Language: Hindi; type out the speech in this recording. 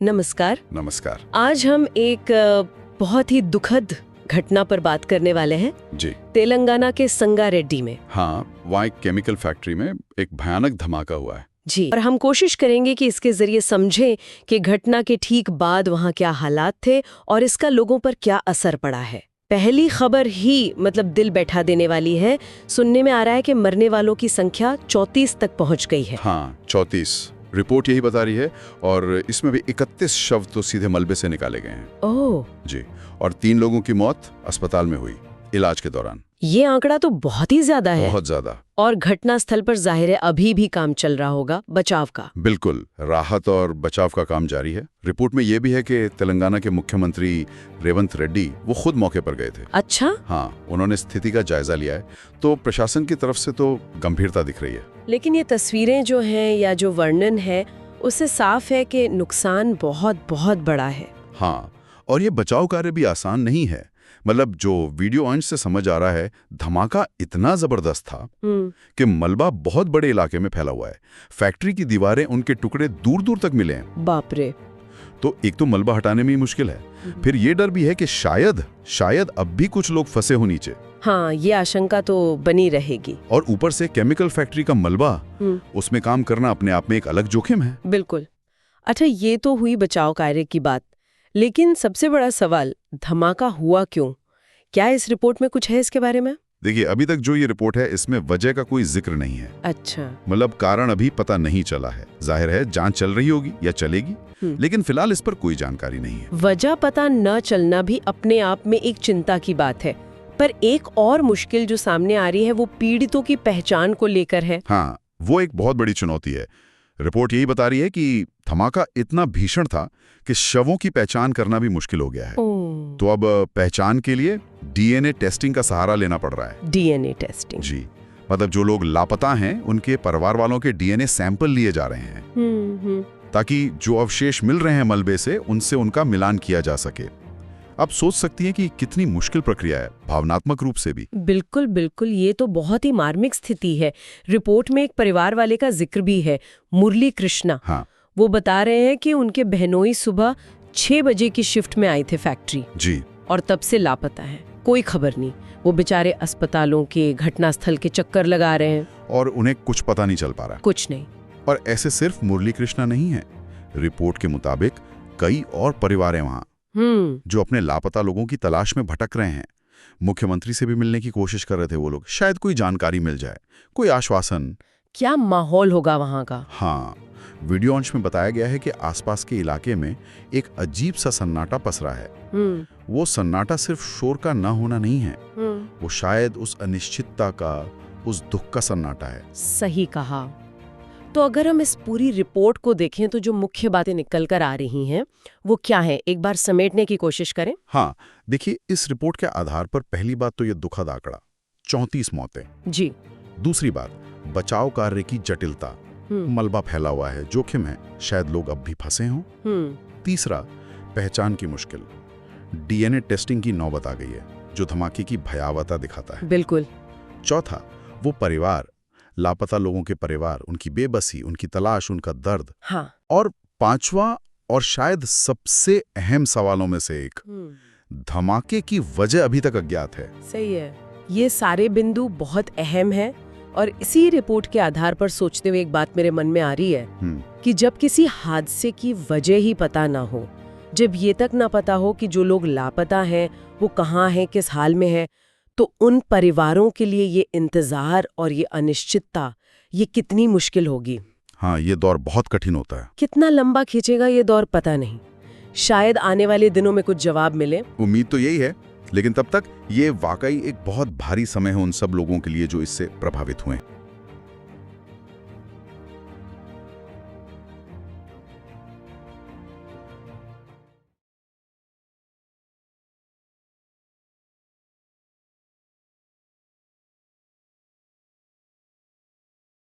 नमस्कार। नमस्कार। आज हम एक बहुत ही दुखद घटना पर बात करने वाले हैं। जी तेलंगाना के संगारेड्डी में। हाँ, वहाँ एक केमिकल फैक्ट्री में एक भयानक धमाका हुआ है। जी, और हम कोशिश करेंगे कि इसके जरिए समझें कि घटना के ठीक बाद वहाँ क्या हालात थे और इसका लोगों पर क्या असर पड़ा है। पहली खबर ही दिल बैठा देने वाली है। सुनने में आ रहा है कि मरने वालों की संख्या 34 तक पहुँच गई है। हाँ, 34 रिपोर्ट यही बता रही है, और इसमें भी 31 शव तो सीधे मलबे से निकाले गए हैं। ओह जी, और 3 लोगों की मौत अस्पताल में हुई इलाज के दौरान। ये आंकड़ा तो बहुत ही ज्यादा है। बहुत ज्यादा। और घटना स्थल पर जाहिर है अभी भी काम चल रहा होगा बचाव का। बिल्कुल, राहत और बचाव का काम जारी है। रिपोर्ट में यह भी है कि तेलंगाना के मुख्यमंत्री रेवंत रेड्डी वो खुद मौके पर गए थे। अच्छा। हाँ, उन्होंने स्थिति का जायजा लिया है, तो प्रशासन की तरफ से तो गंभीरता दिख रही है। लेकिन ये तस्वीरें जो हैं या जो वर्णन है उससे साफ है कि नुकसान बहुत बहुत बड़ा है। हाँ, और ये बचाव कार्य भी आसान नहीं है। जो वीडियो अंश से समझ आ रहा है, धमाका इतना जबरदस्त था कि मलबा बहुत बड़े इलाके में फैला हुआ है। फैक्ट्री की दीवारें, उनके टुकड़े दूर दूर तक मिले हैं। बाप रे। तो एक तो मलबा हटाने में ही मुश्किल है, फिर ये डर भी है कि शायद अब भी कुछ लोग फंसे हो नीचे। हाँ, ये आशंका तो बनी रहेगी। और ऊपर से केमिकल फैक्ट्री का मलबा, उसमें काम करना अपने आप में एक अलग जोखिम है। बिल्कुल। अच्छा, ये तो हुई बचाव कार्य की बात, लेकिन सबसे बड़ा सवाल, धमाका हुआ क्यों? क्या इस रिपोर्ट में कुछ है इसके बारे में? देखिए, अभी तक जो ये रिपोर्ट है इसमें वजह का कोई जिक्र नहीं है। अच्छा। कारण अभी पता नहीं चला है। जाहिर है जांच चल रही होगी या चलेगी, लेकिन फिलहाल इस पर कोई जानकारी नहीं है। वजह पता न चलना भी अपने आप में एक चिंता की बात है, पर एक और मुश्किल जो सामने आ रही है वो पीड़ितों की पहचान को लेकर है। हाँ, वो एक बहुत बड़ी चुनौती है। रिपोर्ट यही बता रही है कि धमाका इतना भीषण था कि शवों की पहचान करना भी मुश्किल हो गया है। तो अब पहचान के लिए डीएनए टेस्टिंग का सहारा लेना पड़ रहा है। DNA testing? जी, जो लोग लापता हैं उनके परिवार वालों के डीएनए सैंपल लिए जा रहे हैं, ताकि जो अवशेष मिल रहे हैं मलबे से, उनसे उनका मिलान किया जा सके। आप सोच सकती हैं कि कितनी मुश्किल प्रक्रिया है, भावनात्मक रूप से भी। बिल्कुल बिल्कुल, ये तो बहुत ही मार्मिक स्थिति है। रिपोर्ट में एक परिवार वाले का जिक्र भी है, मुरली कृष्णा। हाँ, वो बता रहे हैं कि उनके बहनोई सुबह 6 बजे की शिफ्ट में आए थे फैक्ट्री जी, और तब से लापता है, कोई खबर नहीं। वो बेचारे अस्पतालों के घटनास्थल के चक्कर लगा रहे हैं और उन्हें कुछ पता नहीं चल पा रहा। कुछ नहीं। और ऐसे सिर्फ मुरली कृष्णा नहीं है। रिपोर्ट के मुताबिक कई और परिवार हैं वहाँ जो अपने लापता लोगों की तलाश में भटक रहे हैं। मुख्यमंत्री से भी मिलने की कोशिश कर रहे थे वो लोग, शायद कोई जानकारी मिल जाए, कोई आश्वासन। क्या माहौल होगा वहाँ का? हाँ, वीडियो अंश में बताया गया है कि आसपास के इलाके में एक अजीब सा सन्नाटा पसरा है। वो सन्नाटा सिर्फ शोर का ना होना नहीं है, वो शायद उस अनिश्चितता का, उस दुख का सन्नाटा है। सही कहा। तो अगर हम इस पूरी रिपोर्ट को देखें तो जो मुख्य बातें निकल कर आ रही हैं वो क्या है, एक बार समेटने की कोशिश करें। हाँ, देखिए, इस रिपोर्ट के आधार पर पहली बात तो ये दुखद आंकड़ा 34 मौतें जी। दूसरी बात, बचाव कार्य की जटिलता, मलबा फैला हुआ है, जोखिम है, शायद लोग अब भी फंसे हों। तीसरा, पहचान की मुश्किल, डीएनए टेस्टिंग की नौबत आ गई है जो धमाके की भयावहता दिखाता है। बिल्कुल। चौथा, वो परिवार, लापता लोगों के परिवार, उनकी बेबसी, उनकी तलाश, उनका दर्द। हाँ। और पांचवा और शायद सबसे अहम सवालों में से एक, धमाके की वजह अभी तक अज्ञात है। सही है। ये सारे बिंदु बहुत अहम है और इसी रिपोर्ट के आधार पर सोचते हुए एक बात मेरे मन में आ रही है कि जब किसी हादसे की वजह ही पता ना हो, जब ये तक ना पता हो कि जो लोग लापता हैं वो कहाँ हैं, किस हाल में है, तो उन परिवारों के लिए ये इंतजार और ये अनिश्चितता, ये कितनी मुश्किल होगी। हाँ, ये दौर बहुत कठिन होता है। कितना लंबा खींचेगा ये दौर पता नहीं। शायद आने वाले दिनों में कुछ जवाब मिले। उम्मीद तो यही है, लेकिन तब तक ये वाकई एक बहुत भारी समय है उन सब लोगों के लिए जो इससे प्रभावित हुए।